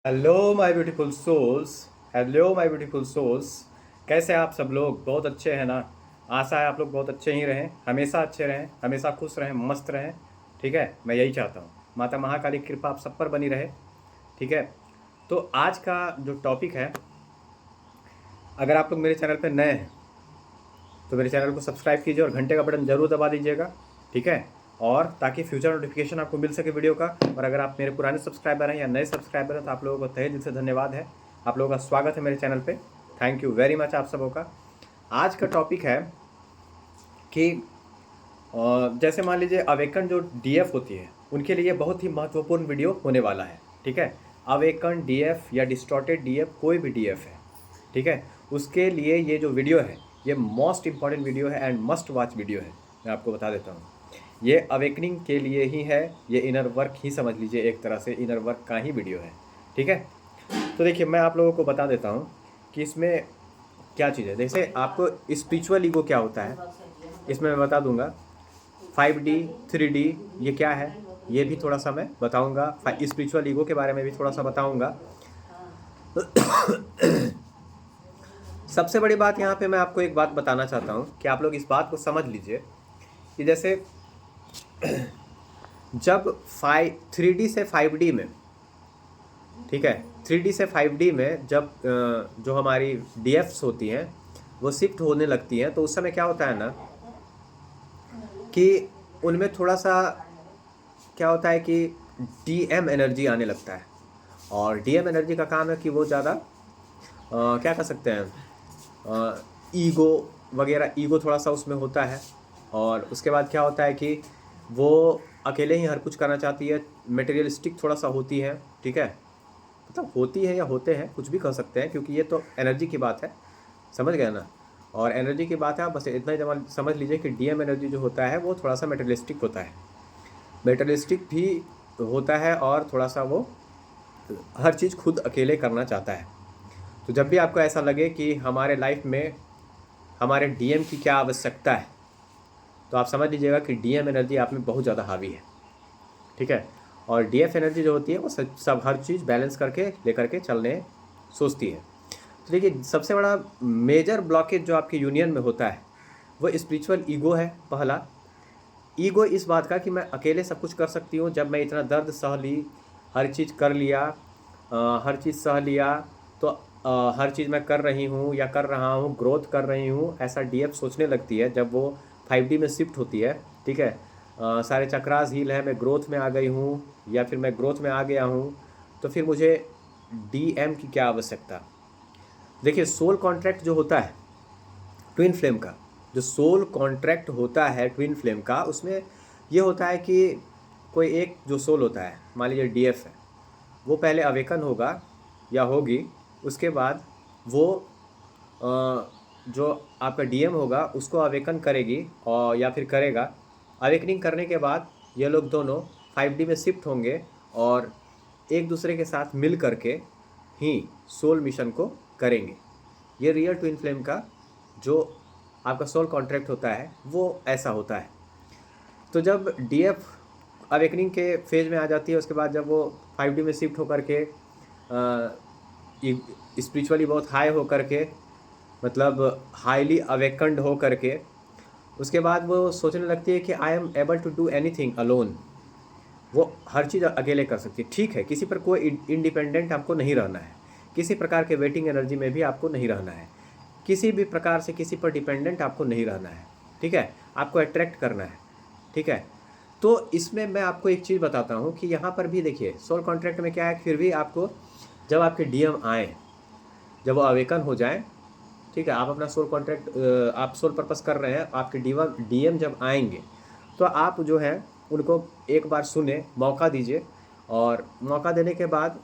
Hello my beautiful souls. Hello my beautiful souls. कैसे हैं आप सब लोग? बहुत अच्छे हैं ना? आशा है आप लोग बहुत अच्छे ही रहें, हमेशा अच्छे रहें, हमेशा खुश रहें, मस्त रहें। ठीक है, मैं यही चाहता हूँ। माता महाकाली की कृपा आप सब पर बनी रहे। ठीक है, तो आज का जो टॉपिक है, अगर आप लोग मेरे चैनल पर नए हैं तो मेरे चैनल को सब्सक्राइब कीजिए और घंटे का बटन ज़रूर दबा दीजिएगा। ठीक है, और ताकि फ्यूचर नोटिफिकेशन आपको मिल सके वीडियो का। और अगर आप मेरे पुराने सब्सक्राइबर हैं या नए सब्सक्राइबर हैं तो आप लोगों को तहे दिल से धन्यवाद है। आप लोगों का स्वागत है मेरे चैनल पे। थैंक यू वेरी मच आप सबों का। आज का टॉपिक है कि जैसे मान लीजिए अवेकन जो डीएफ होती है उनके लिए बहुत ही महत्वपूर्ण वीडियो होने वाला है। ठीक है, अवेकन डीएफ या डिस्टॉर्टेड डीएफ, कोई भी डीएफ है, ठीक है, उसके लिए ये जो वीडियो है ये मोस्ट इंपॉर्टेंट वीडियो है एंड मस्ट वॉच वीडियो है। मैं आपको बता देता हूँ, ये अवेकनिंग के लिए ही है। ये इनर वर्क ही समझ लीजिए, एक तरह से इनर वर्क का ही वीडियो है। ठीक है, तो देखिए मैं आप लोगों को बता देता हूँ कि इसमें क्या चीज़ है। जैसे आपको स्पिरिचुअल ईगो क्या होता है इसमें मैं बता दूंगा। 5D 3D ये क्या है ये भी थोड़ा सा मैं बताऊंगा। स्पिरिचुअल ईगो के बारे में भी थोड़ा सा बताऊंगा। सबसे बड़ी बात यहाँ पे मैं आपको एक बात बताना चाहता हूँ कि आप लोग इस बात को समझ लीजिए कि जैसे जब 3D से 5D में, ठीक है, 3D से 5D में जब जो हमारी डीएफ्स होती हैं वो शिफ्ट होने लगती हैं तो उस समय क्या होता है ना कि उनमें थोड़ा सा क्या होता है कि डीएम एनर्जी आने लगता है। और डीएम एनर्जी का काम है कि वो ज़्यादा क्या कर सकते हैं, ईगो वगैरह, ईगो थोड़ा सा उसमें होता है। और उसके बाद क्या होता है कि वो अकेले ही हर कुछ करना चाहती है, मटेरियलिस्टिक थोड़ा सा होती है। ठीक है, मतलब होती है या होते हैं, कुछ भी कह सकते हैं, क्योंकि ये तो एनर्जी की बात है। समझ गए ना? और एनर्जी की बात है, आप बस इतना ही समझ लीजिए कि डीएम एनर्जी जो होता है वो थोड़ा सा मटेरियलिस्टिक होता है, मटेरियलिस्टिक भी होता है, और थोड़ा सा वो हर चीज़ खुद अकेले करना चाहता है। तो जब भी आपको ऐसा लगे कि हमारे लाइफ में हमारे डीएम की क्या आवश्यकता है तो आप समझ लीजिएगा कि डीएम एनर्जी आप में बहुत ज़्यादा हावी है। ठीक है, और डीएफ एनर्जी जो होती है वो सब हर चीज़ बैलेंस करके लेकर के चलने सोचती है। तो देखिए सबसे बड़ा मेजर ब्लॉकेज जो आपके यूनियन में होता है वो स्पिरिचुअल ईगो है। पहला ईगो इस बात का कि मैं अकेले सब कुछ कर सकती हूँ। जब मैं इतना दर्द सह ली, हर चीज़ कर लिया, हर चीज़ सह लिया, तो हर चीज़ मैं कर रही हूँ या कर रहा हूँ, ग्रोथ कर रही हूँ, ऐसा डीएफ सोचने लगती है जब वो 5D में शिफ्ट होती है। ठीक है, सारे चक्रास हील है, मैं ग्रोथ में आ गई हूँ या फिर मैं ग्रोथ में आ गया हूँ, तो फिर मुझे डीएम की क्या आवश्यकता। देखिए सोल कॉन्ट्रैक्ट जो होता है ट्विन फ्लेम का, जो सोल कॉन्ट्रैक्ट होता है ट्विन फ्लेम का, उसमें ये होता है कि कोई एक जो सोल होता है, मान लीजिए डीएफ है, वो पहले अवेकन होगा या होगी, उसके बाद वो जो आपका डीएम होगा उसको अवेकन करेगी और या फिर करेगा। अवेकनिंग करने के बाद ये लोग दोनों 5D में शिफ्ट होंगे और एक दूसरे के साथ मिल करके ही सोल मिशन को करेंगे। ये रियल ट्विन फ्लेम का जो आपका सोल कॉन्ट्रैक्ट होता है वो ऐसा होता है। तो जब डीएफ अवेकनिंग के फेज में आ जाती है, उसके बाद जब वो 5D में शिफ्ट होकर के स्पिरिचुअली बहुत हाई होकर के, मतलब हाईली अवेकन्ड हो करके, उसके बाद वो सोचने लगती है कि I am able to do anything alone. वो हर चीज़ अकेले कर सकती है। ठीक है, किसी पर कोई इंडिपेंडेंट आपको नहीं रहना है, किसी प्रकार के वेटिंग एनर्जी में भी आपको नहीं रहना है, किसी भी प्रकार से किसी पर डिपेंडेंट आपको नहीं रहना है। ठीक है, आपको अट्रैक्ट करना है। ठीक है, तो इसमें मैं आपको एक चीज़ बताता हूँ कि यहाँ पर भी देखिए सोल कॉन्ट्रैक्ट में क्या है, फिर भी आपको जब आपके डीएम आए, जब वो अवेकन हो जाए, ठीक है, आप अपना सोल कॉन्ट्रैक्ट, आप सोल पर्पस कर रहे हैं, आपके डीएम जब आएंगे तो आप जो है उनको एक बार सुने, मौका दीजिए। और मौका देने के बाद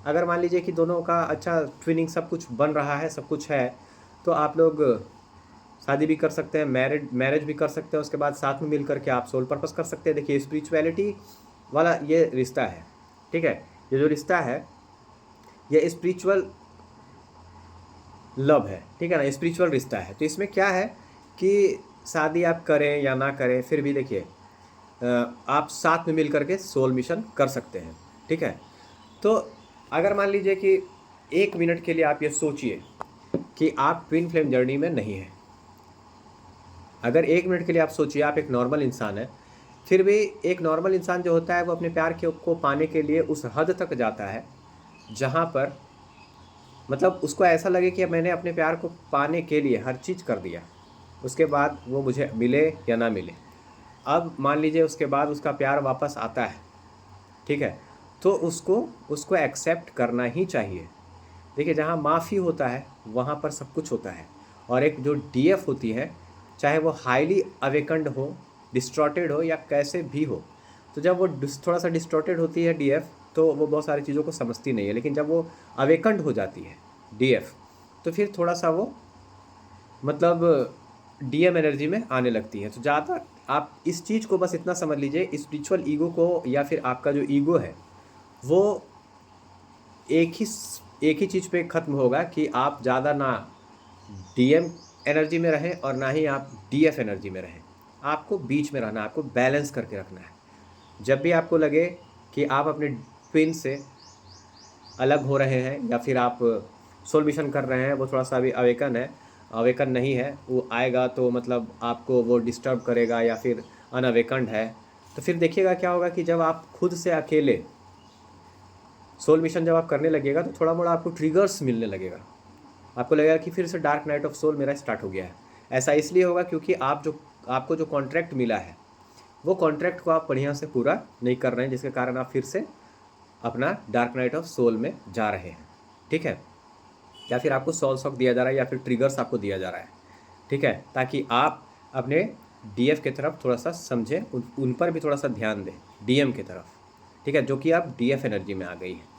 अगर मान लीजिए कि दोनों का अच्छा ट्विनिंग सब कुछ बन रहा है, सब कुछ है, तो आप लोग शादी भी कर सकते हैं, मैरिज भी कर सकते हैं। उसके बाद साथ में मिल करके आप सोल पर्पस कर सकते हैं। देखिए स्पिरिचुअलिटी वाला ये रिश्ता है। ठीक है, ये जो रिश्ता है ये स्पिरिचुअल लव है। ठीक है ना, स्पिरिचुअल रिश्ता है। तो इसमें क्या है कि शादी आप करें या ना करें, फिर भी देखिए आप साथ में मिल करके सोल मिशन कर सकते हैं। ठीक है, तो अगर मान लीजिए कि 1 मिनट के लिए आप ये सोचिए कि आप ट्विन फ्लेम जर्नी में नहीं हैं, अगर 1 मिनट के लिए आप सोचिए आप एक नॉर्मल इंसान है, फिर भी एक नॉर्मल इंसान जो होता है वो अपने प्यार के को पाने के लिए उस हद तक जाता है जहाँ पर मतलब उसको ऐसा लगे कि मैंने अपने प्यार को पाने के लिए हर चीज़ कर दिया, उसके बाद वो मुझे मिले या ना मिले। अब मान लीजिए उसके बाद उसका प्यार वापस आता है, ठीक है, तो उसको एक्सेप्ट करना ही चाहिए। देखिए, जहाँ माफ़ी होता है वहाँ पर सब कुछ होता है। और एक जो डीएफ होती है, चाहे वो हाईली अवेकंड हो, डिस्टॉर्टेड हो या कैसे भी हो, तो जब वो थोड़ा सा डिस्टॉर्टेड होती है डीएफ, तो वो बहुत सारी चीज़ों को समझती नहीं है। लेकिन जब वो अवेकंड हो जाती है डीएफ, तो फिर थोड़ा सा वो मतलब डीएम एनर्जी में आने लगती है। तो ज़्यादा आप इस चीज़ को बस इतना समझ लीजिए, स्पिरिचुअल ईगो को या फिर आपका जो ईगो है वो एक ही चीज़ पे ख़त्म होगा कि आप ज़्यादा ना डीएम एनर्जी में रहें और ना ही आप डीएफ एनर्जी में रहें। आपको बीच में रहना है, आपको बैलेंस करके रखना है। जब भी आपको लगे कि आप अपने ट्विन से अलग हो रहे हैं या फिर आप सोल मिशन कर रहे हैं, वो थोड़ा सा अभी अवेकन नहीं है, वो आएगा तो मतलब आपको वो डिस्टर्ब करेगा या फिर अनअवेकन्ड है, तो फिर देखिएगा क्या होगा कि जब आप खुद से अकेले सोल मिशन जब आप करने लगेगा तो थोड़ा मोड़ा आपको ट्रिगर्स मिलने लगेगा। आपको लगेगा कि फिर से डार्क नाइट ऑफ सोल मेरा स्टार्ट हो गया है। ऐसा इसलिए होगा क्योंकि आपको जो कॉन्ट्रैक्ट मिला है वो कॉन्ट्रैक्ट को आप बढ़िया से पूरा नहीं कर रहे हैं, जिसके कारण आप फिर से अपना डार्क नाइट ऑफ सोल में जा रहे हैं, ठीक है। या फिर आपको सोल शॉक दिया जा रहा है या फिर ट्रिगर्स आपको दिया जा रहा है, ठीक है, ताकि आप अपने डीएफ की तरफ थोड़ा सा समझें, उन पर भी थोड़ा सा ध्यान दें, डीएम की तरफ, ठीक है, जो कि आप डीएफ एनर्जी में आ गई है।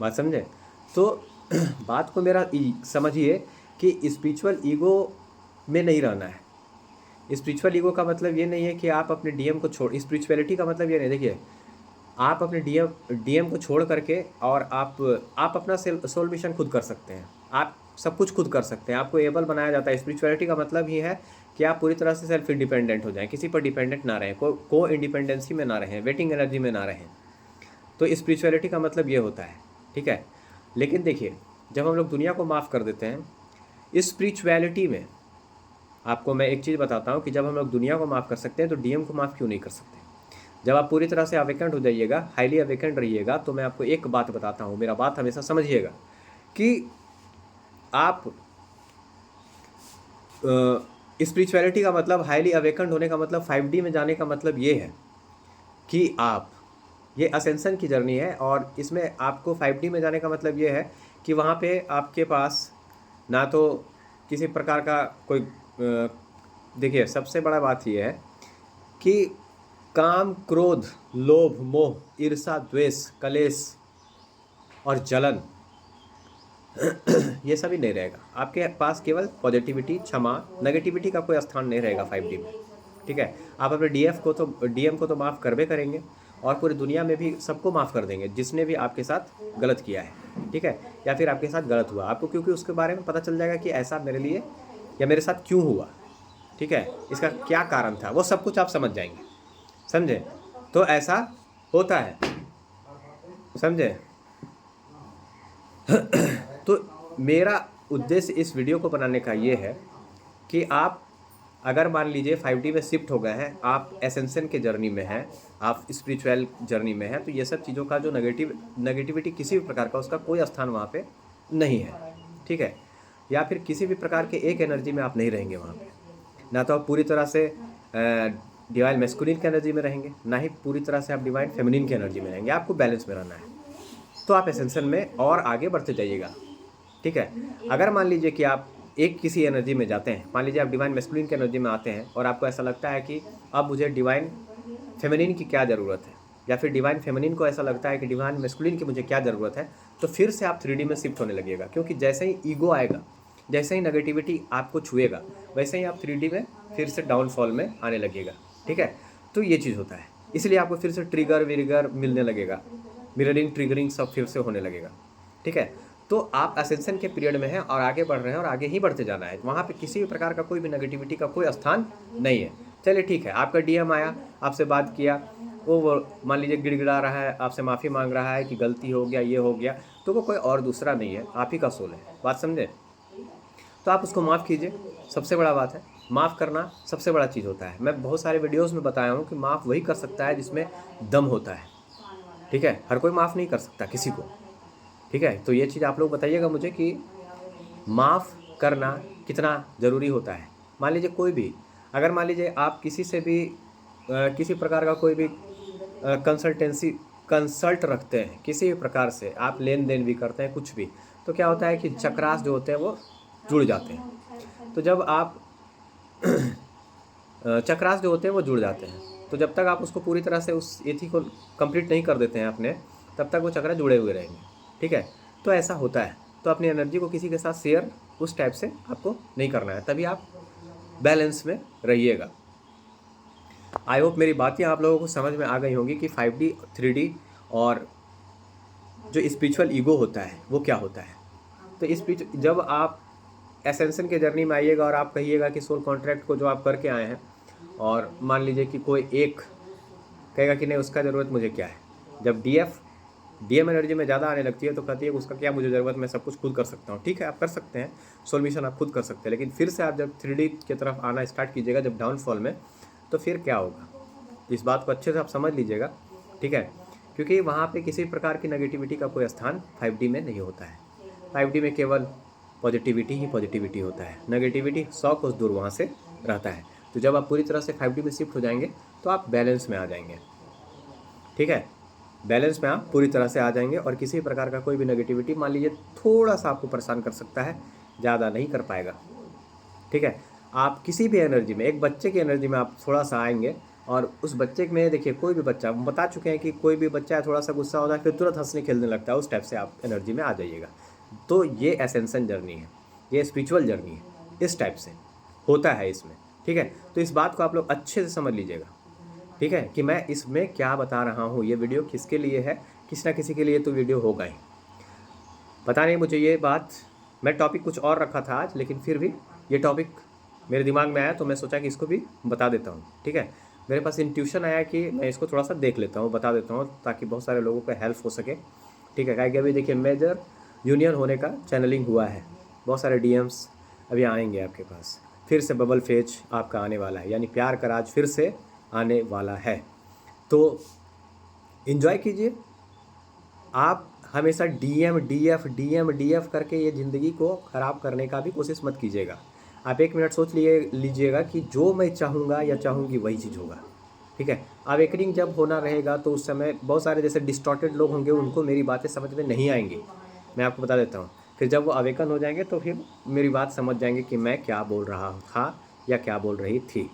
बात समझे? तो बात को मेरा समझिए कि स्पिरिचुअल ईगो में नहीं रहना है। स्पिरिचुअल ईगो का मतलब ये नहीं है कि आप अपने डीएम को छोड़, स्पिरिचुअलिटी का मतलब ये नहीं, देखिए आप अपने डीएम को छोड़ करके और आप अपना सोल मिशन खुद कर सकते हैं, आप सब कुछ खुद कर सकते हैं, आपको एबल बनाया जाता है। स्पिरिचुअलिटी का मतलब ही है कि आप पूरी तरह से सेल्फ इंडिपेंडेंट हो जाएं, किसी पर डिपेंडेंट ना रहें, को इंडिपेंडेंसी में ना रहें, वेटिंग एनर्जी में ना रहें। तो स्पिरिचुअलिटी का मतलब ये होता है, ठीक है। लेकिन देखिए, जब हम लोग दुनिया को माफ़ कर देते हैं स्पिरिचुअलिटी में, आपको मैं एक चीज़ बताता हूँ कि जब हम लोग दुनिया को माफ़ कर सकते हैं तो डीएम को माफ़ क्यों नहीं कर सकते। जब आप पूरी तरह से अवेकेंड हो जाइएगा, हाईली अवेकेंड रहिएगा, तो मैं आपको एक बात बताता हूँ, मेरा बात हमेशा समझिएगा कि आप स्पिरिचुअलिटी का मतलब, हाईली अवेकेंड होने का मतलब, 5D में जाने का मतलब ये है कि आप, ये असेंशन की जर्नी है और इसमें आपको 5D में जाने का मतलब ये है कि वहाँ पे आपके पास ना तो किसी प्रकार का कोई देखिए, सबसे बड़ा बात ये है कि काम, क्रोध, लोभ, मोह, ईर्षा, द्वेष, कलेश और जलन ये सभी नहीं रहेगा। आपके पास केवल पॉजिटिविटी, क्षमा, नेगेटिविटी का कोई स्थान नहीं रहेगा 5D में, ठीक है। आप अपने डीएम को तो माफ़ करबे करेंगे और पूरी दुनिया में भी सबको माफ़ कर देंगे जिसने भी आपके साथ गलत किया है, ठीक है, या फिर आपके साथ गलत हुआ आपको, क्योंकि उसके बारे में पता चल जाएगा कि ऐसा मेरे लिए या मेरे साथ क्यों हुआ, ठीक है, इसका क्या कारण था, वो सब कुछ आप समझ जाएंगे, समझे। तो ऐसा होता है, समझे। तो मेरा उद्देश्य इस वीडियो को बनाने का ये है कि आप अगर मान लीजिए 5D में शिफ्ट हो गए हैं, आप एसेंशन के जर्नी में हैं, आप स्पिरिचुअल जर्नी में हैं, तो ये सब चीज़ों का जो नेगेटिविटी किसी भी प्रकार का, उसका कोई स्थान वहाँ पे नहीं है, ठीक है। या फिर किसी भी प्रकार के एक एनर्जी में आप नहीं रहेंगे वहाँ पे, ना तो आप पूरी तरह से डिवाइन मैस्कुलिन की एनर्जी में रहेंगे, ना ही पूरी तरह से आप डिवाइन फेमिनिन की एनर्जी में रहेंगे। आपको बैलेंस में रहना है, तो आप एसेंशन में और आगे बढ़ते जाइएगा, ठीक है। अगर मान लीजिए कि आप एक किसी एनर्जी में जाते हैं, मान लीजिए आप डिवाइन मैस्कुलिन की एनर्जी में आते हैं और आपको ऐसा लगता है कि अब मुझे डिवाइन फेमिनिन की क्या ज़रूरत है, या फिर डिवाइन फेमिनिन को ऐसा लगता है कि डिवाइन मैस्कुलिन की मुझे क्या ज़रूरत है, तो फिर से आप 3D में शिफ्ट होने लगेगा। क्योंकि जैसे ही ईगो आएगा, जैसे ही नेगेटिविटी आपको छुएगा, वैसे ही आप 3D में फिर से डाउनफॉल में आने लगेगा, ठीक है। तो ये चीज़ होता है, इसलिए आपको फिर से ट्रिगर विगर मिलने लगेगा, मिररिंग ट्रिगरिंग सब फिर से होने लगेगा, ठीक है। तो आप असेंशन के पीरियड में हैं और आगे बढ़ रहे हैं और आगे ही बढ़ते जाना है, वहाँ पे किसी भी प्रकार का कोई भी नेगेटिविटी का कोई स्थान नहीं है। चलिए ठीक है, आपका डीएम आया, आपसे बात किया, वो मान लीजिए गिड़गिड़ा रहा है, आपसे माफ़ी मांग रहा है कि गलती हो गया, ये हो गया, तो वो कोई और दूसरा नहीं है, आप ही का सोल है। बात समझे? तो आप उसको माफ़ कीजिए, सबसे बड़ा बात है। माफ़ करना सबसे बड़ा चीज़ होता है। मैं बहुत सारे वीडियोज़ में बताया हूँ कि माफ़ वही कर सकता है जिसमें दम होता है, ठीक है? हर कोई माफ़ नहीं कर सकता किसी को, ठीक है? तो ये चीज़ आप लोग बताइएगा मुझे कि माफ़ करना कितना ज़रूरी होता है। मान लीजिए कोई भी, अगर मान लीजिए आप किसी से भी किसी प्रकार का कोई भी कंसल्ट रखते हैं, किसी भी प्रकार से आप लेन देन भी करते हैं, कुछ भी, तो क्या होता है कि चक्रास जो होते हैं वो जुड़ जाते हैं। तो जब आप चक्रास जो होते हैं वो जुड़ जाते हैं, तो जब तक आप उसको पूरी तरह से उस एथी को कंप्लीट नहीं कर देते हैं अपने, तब तक वो चक्र जुड़े हुए रहेंगे, ठीक है? तो ऐसा होता है। तो अपनी एनर्जी को किसी के साथ शेयर उस टाइप से आपको नहीं करना है, तभी आप बैलेंस में रहिएगा। आई होप मेरी बातें आप लोगों को समझ में आ गई होंगी कि 5D 3D और जो स्पिरिचुअल ईगो होता है वो क्या होता है। तो इस बीच जब आप एसेंशन के जर्नी में आइएगा और आप कहिएगा कि सोल कॉन्ट्रैक्ट को जो आप करके आए हैं, और मान लीजिए कि कोई एक कहेगा कि नहीं उसका ज़रूरत मुझे क्या है, जब डीएम एनर्जी में ज़्यादा आने लगती है तो कहती है उसका क्या मुझे ज़रूरत, मैं सब कुछ खुद कर सकता हूँ। ठीक है, आप कर सकते हैं, सोल मिशन आप खुद कर सकते हैं, लेकिन फिर से आप जब 3D की तरफ आना स्टार्ट कीजिएगा, जब डाउनफॉल में, तो फिर क्या होगा, इस बात को अच्छे से आप समझ लीजिएगा, ठीक है? क्योंकि वहाँ पे किसी प्रकार की नेगेटिविटी का कोई स्थान 5D में नहीं होता है। 5D में केवल पॉजिटिविटी ही पॉजिटिविटी होता है, नेगेटिविटी 100 कोस दूर वहाँ से रहता है। तो जब आप पूरी तरह से 5D में शिफ्ट हो जाएंगे तो आप बैलेंस में आ जाएंगे, ठीक है? बैलेंस में आप पूरी तरह से आ जाएंगे और किसी प्रकार का कोई भी नेगेटिविटी मान लीजिए थोड़ा सा आपको परेशान कर सकता है, ज़्यादा नहीं कर पाएगा, ठीक है? आप किसी भी एनर्जी में, एक बच्चे की एनर्जी में आप थोड़ा सा आएंगे और उस बच्चे में देखिए, कोई भी बच्चा, हम बता चुके हैं कि कोई भी बच्चा थोड़ा सा गुस्सा होता है फिर तुरंत हंसने खेलने लगता है, उस टाइप से आप एनर्जी में आ जाइएगा। तो ये एसेंशन जर्नी है, ये स्पिरिचुअल जर्नी है, इस टाइप से होता है इसमें, ठीक है? तो इस बात को आप लोग अच्छे से समझ लीजिएगा, ठीक है, कि मैं इसमें क्या बता रहा हूँ, ये वीडियो किसके लिए है, किसी ना किसी के लिए तो वीडियो होगा ही। पता नहीं मुझे ये बात, मैं टॉपिक कुछ और रखा था आज, लेकिन फिर भी ये टॉपिक मेरे दिमाग में आया तो मैं सोचा कि इसको भी बता देता हूँ, ठीक है? मेरे पास इंट्यूशन आया कि मैं इसको थोड़ा सा देख लेता हूँ, बता देता हूँ, ताकि बहुत सारे लोगों को हेल्प हो सके, ठीक है? क्या अभी देखिए मेजर यूनियन होने का चैनलिंग हुआ है, बहुत सारे डीएम्स अभी आएंगे आपके पास, फिर से बबल फेज आपका आने वाला है, यानी प्यार का राज फिर से आने वाला है। तो इन्जॉय कीजिए। आप हमेशा डीएफ करके ये ज़िंदगी को ख़राब करने का भी कोशिश मत कीजिएगा। आप 1 मिनट सोच लीजिएगा कि जो मैं चाहूँगा या चाहूँगी वही चीज़ होगा, ठीक है? अवेकनिंग जब होना रहेगा तो उस समय बहुत सारे जैसे डिस्टॉर्टेड लोग होंगे, उनको मेरी बातें समझ में नहीं आएंगी, मैं आपको बता देता हूँ। फिर जब वो अवेकन हो जाएंगे तो फिर मेरी बात समझ जाएंगे कि मैं क्या बोल रहा था या क्या बोल रही थी,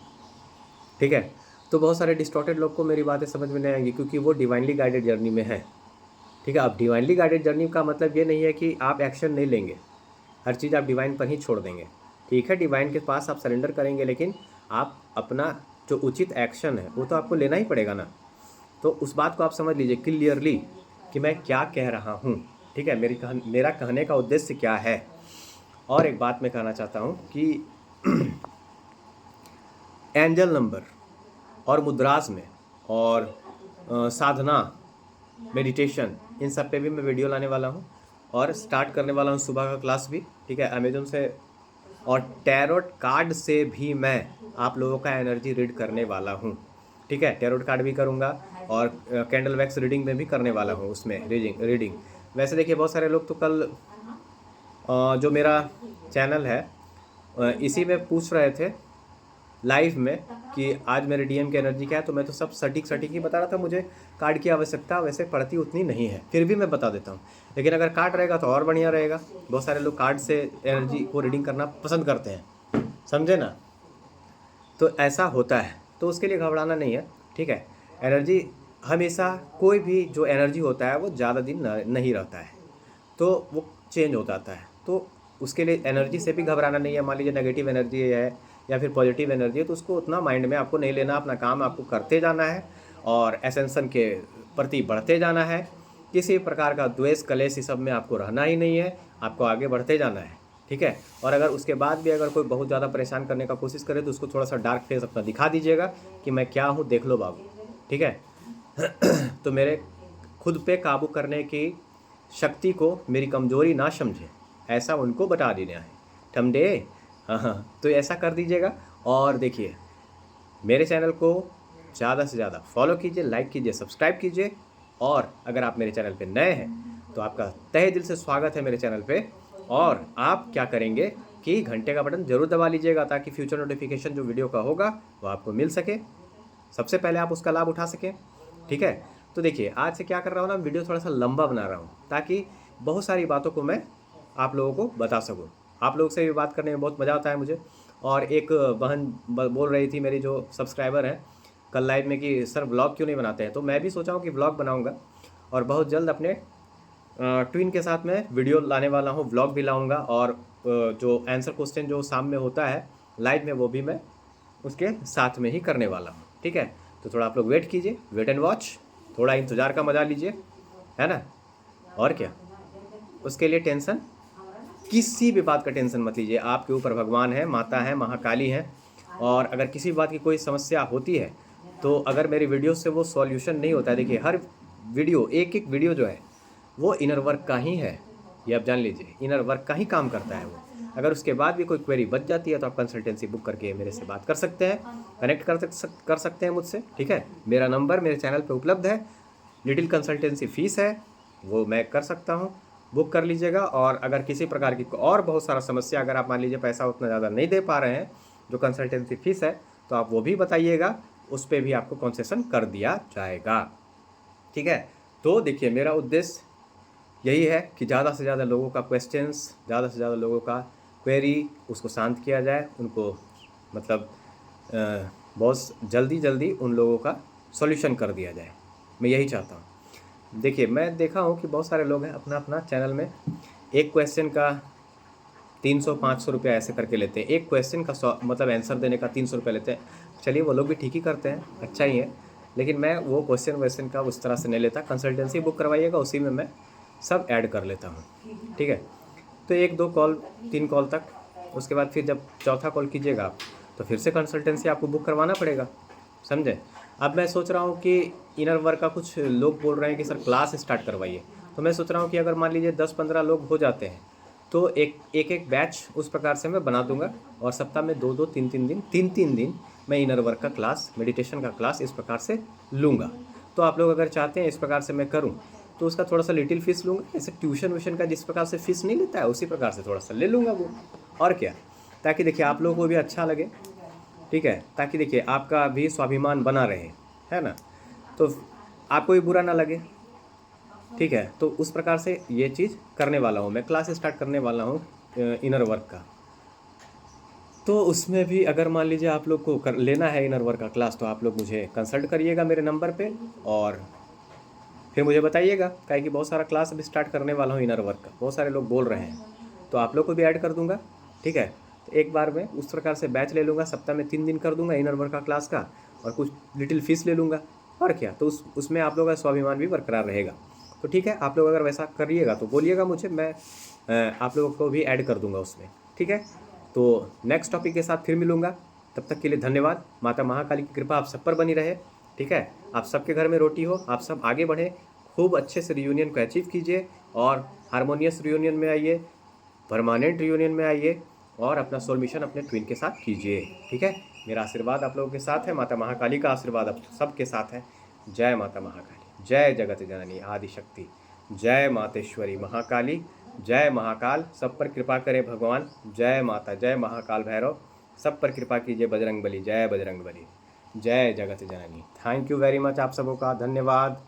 ठीक है? तो बहुत सारे डिस्टॉर्टेड लोग को मेरी बातें समझ में नहीं आएंगी, क्योंकि वो डिवाइनली गाइडेड जर्नी में है, ठीक है? अब डिवाइनली गाइडेड जर्नी का मतलब ये नहीं है कि आप एक्शन नहीं लेंगे, हर चीज़ आप डिवाइन पर ही छोड़ देंगे, ठीक है? डिवाइन के पास आप सरेंडर करेंगे, लेकिन आप अपना जो उचित एक्शन है वो तो आपको लेना ही पड़ेगा ना। तो उस बात को आप समझ लीजिए क्लियरली कि मैं क्या कह रहा हूँ, ठीक है? मेरा कहने का उद्देश्य क्या है। और एक बात मैं कहना चाहता हूँ कि एंजल नंबर और मुद्रास में और साधना, मेडिटेशन, इन सब पे भी मैं वीडियो लाने वाला हूँ और स्टार्ट करने वाला हूँ सुबह का क्लास भी, ठीक है? अमेजोन से, और टैरोट कार्ड से भी मैं आप लोगों का एनर्जी रीड करने वाला हूँ, ठीक है? टैरोट कार्ड भी करूँगा और कैंडल वैक्स रीडिंग में भी करने वाला हूँ, उसमें रीडिंग। वैसे देखिए बहुत सारे लोग तो कल जो मेरा चैनल है इसी में पूछ रहे थे लाइव में कि आज मेरे डीएम की एनर्जी क्या है, तो मैं तो सब सटीक ही बता रहा था, मुझे कार्ड की आवश्यकता वैसे पड़ती उतनी नहीं है, फिर भी मैं बता देता हूँ। लेकिन अगर कार्ड रहेगा तो और बढ़िया रहेगा, बहुत सारे लोग कार्ड से एनर्जी को रीडिंग करना पसंद करते हैं, समझे ना? तो ऐसा होता है, तो उसके लिए घबराना नहीं है, ठीक है? एनर्जी हमेशा, कोई भी जो एनर्जी होता है वो ज़्यादा दिन नहीं रहता है, तो वो चेंज हो जाता है, तो उसके लिए एनर्जी से भी घबराना नहीं है। मान लीजिए नेगेटिव एनर्जी है या फिर पॉजिटिव एनर्जी है, तो उसको उतना माइंड में आपको नहीं लेना, अपना काम आपको करते जाना है और एसेंशन के प्रति बढ़ते जाना है। किसी प्रकार का द्वेष कलेश इस सब में आपको रहना ही नहीं है, आपको आगे बढ़ते जाना है, ठीक है? और अगर उसके बाद भी अगर कोई बहुत ज़्यादा परेशान करने का कोशिश करे तो उसको थोड़ा सा डार्क फेस अपना दिखा दीजिएगा कि मैं क्या हूँ, देख लो बाबू, ठीक है? तो मेरे खुद पे काबू करने की शक्ति को मेरी कमज़ोरी ना समझें, ऐसा उनको बता देना है। ठमडे, हाँ, तो ऐसा कर दीजिएगा। और देखिए, मेरे चैनल को ज़्यादा से ज़्यादा फॉलो कीजिए, लाइक कीजिए, सब्सक्राइब कीजिए। और अगर आप मेरे चैनल पे नए हैं तो आपका तहे दिल से स्वागत है मेरे चैनल पे। और आप क्या करेंगे कि घंटे का बटन ज़रूर दबा लीजिएगा, ताकि फ्यूचर नोटिफिकेशन जो वीडियो का होगा वो आपको मिल सके, सबसे पहले आप उसका लाभ उठा सकें। ठीक है, तो देखिए, आज से क्या कर रहा हूँ ना, वीडियो थोड़ा सा लंबा बना रहा हूँ ताकि बहुत सारी बातों को मैं आप लोगों को बता सकूँ। आप लोग से भी बात करने में बहुत मज़ा आता है मुझे। और एक बहन बोल रही थी, मेरी जो सब्सक्राइबर है, कल लाइव में, कि सर व्लॉग क्यों नहीं बनाते हैं। तो मैं भी सोचा हूँ कि व्लॉग बनाऊँगा, और बहुत जल्द अपने ट्विन के साथ मैं वीडियो लाने वाला हूँ, व्लॉग भी लाऊँगा। और जो आंसर क्वेश्चन जो सामने होता है लाइव में, वो भी मैं उसके साथ में ही करने वाला हूँ। ठीक है, तो थोड़ा आप लोग वेट कीजिए, वेट एंड वॉच, थोड़ा इंतज़ार का मजा लीजिए, है ना। और क्या, उसके लिए टेंशन, किसी भी बात का टेंशन मत लीजिए। आपके ऊपर भगवान है, माता है, महाकाली है। और अगर किसी बात की कोई समस्या होती है, तो अगर मेरी वीडियो से वो सॉल्यूशन नहीं होता है, देखिए हर वीडियो, एक एक वीडियो जो है वो इनर वर्क का ही है, ये आप जान लीजिए, इनर वर्क का ही काम करता है वो। अगर उसके बाद भी कोई क्वेरी बच जाती है तो आप कंसल्टेंसी बुक करके मेरे से बात कर सकते हैं, कनेक्ट कर सकते हैं मुझसे। ठीक है, मेरा नंबर मेरे चैनल पे उपलब्ध है, लिटिल कंसल्टेंसी फ़ीस है, वो मैं कर सकता हूँ, बुक कर लीजिएगा। और अगर किसी प्रकार की और बहुत सारा समस्या, अगर आप मान लीजिए पैसा उतना ज़्यादा नहीं दे पा रहे हैं, जो कंसल्टेंसी फ़ीस है, तो आप वो भी बताइएगा, उस पर भी आपको कंसेशन कर दिया जाएगा। ठीक है, तो देखिए, मेरा उद्देश्य यही है कि ज़्यादा से ज़्यादा लोगों का क्वेश्चंस, ज़्यादा से ज़्यादा लोगों का क्वेरी, उसको शांत किया जाए, उनको मतलब बहुत जल्दी उन लोगों का सॉल्यूशन कर दिया जाए, मैं यही चाहता हूँ। देखिए, मैं देखा हूँ कि बहुत सारे लोग हैं अपना अपना चैनल में एक क्वेश्चन का 300-500 रुपया ऐसे करके लेते हैं, एक क्वेश्चन का मतलब आंसर देने का 300 रुपया लेते हैं। चलिए, वो लोग भी ठीक ही करते हैं, अच्छा ही है, लेकिन मैं वो क्वेश्चन का उस तरह से नहीं लेता। कंसल्टेंसी बुक करवाइएगा, उसी में मैं सब ऐड कर लेता हूँ। ठीक है, तो 1-2 कॉल, 3 कॉल तक, उसके बाद फिर जब चौथा कॉल कीजिएगा आप, तो फिर से कंसल्टेंसी आपको बुक करवाना पड़ेगा, समझे। अब मैं सोच रहा हूँ कि इनर वर्क का कुछ लोग बोल रहे हैं कि सर क्लास स्टार्ट करवाइए, तो मैं सोच रहा हूँ कि अगर मान लीजिए 10-15 लोग हो जाते हैं, तो एक बैच उस प्रकार से मैं बना दूंगा, और सप्ताह में 2-2, 3-3 दिन मैं इनर वर्क का क्लास, मेडिटेशन का क्लास इस प्रकार से लूँगा। तो आप लोग अगर चाहते हैं इस प्रकार से मैं करूँ, तो उसका थोड़ा सा लिटिल फीस लूँगा, ऐसे ट्यूशन व्यूशन का जिस प्रकार से फ़ीस नहीं लेता है, उसी प्रकार से थोड़ा सा ले लूँगा वो। और क्या, ताकि देखिए आप लोगों को भी अच्छा लगे। ठीक है, ताकि देखिए आपका भी स्वाभिमान बना रहे, है ना, तो आपको भी बुरा ना लगे। ठीक है, तो उस प्रकार से ये चीज़ करने वाला हूँ, मैं क्लास स्टार्ट करने वाला हूँ इनर वर्क का। तो उसमें भी अगर मान लीजिए आप लोग को लेना है इनर वर्क का क्लास, तो आप लोग मुझे कंसल्ट करिएगा मेरे नंबर पे, और फिर मुझे बताइएगा, काहे कि बहुत सारा क्लास अभी स्टार्ट करने वाला हूँ इनर वर्क का, बहुत सारे लोग बोल रहे हैं, तो आप लोग को भी ऐड कर दूंगा। ठीक है, तो एक बार में उस प्रकार से बैच ले लूँगा, सप्ताह में 3 दिन कर दूंगा इनर वर्क का क्लास का, और कुछ लिटिल फीस ले लूँगा। और क्या, तो उसमें आप लोगों का स्वाभिमान भी बरकरार रहेगा। तो ठीक है, आप लोग अगर वैसा करिएगा तो बोलिएगा मुझे, मैं आप लोगों को भी ऐड कर दूंगा उसमें। ठीक है, तो नेक्स्ट टॉपिक के साथ फिर मिलूँगा, तब तक के लिए धन्यवाद। माता महाकाली की कृपा आप सब पर बनी रहे। ठीक है, आप सबके घर में रोटी हो, आप सब आगे बढ़े, खूब अच्छे से रियूनियन को अचीव कीजिए, और हारमोनियस रियूनियन में आइए, परमानेंट रियूनियन में आइए, और अपना सोल मिशन अपने ट्विन के साथ कीजिए। ठीक है, मेरा आशीर्वाद आप लोगों के साथ है, माता महाकाली का आशीर्वाद आप सबके साथ है। जय माता महाकाली, जय जगत जननी आदिशक्ति, जय मातेश्वरी महाकाली, जय महाकाल, सब पर कृपा करे भगवान। जय माता, जय महाकाल भैरव, सब पर कृपा कीजिए बजरंग बली, जय बजरंग बली, जय जगत जननी। थैंक यू वेरी मच, आप सबों का धन्यवाद।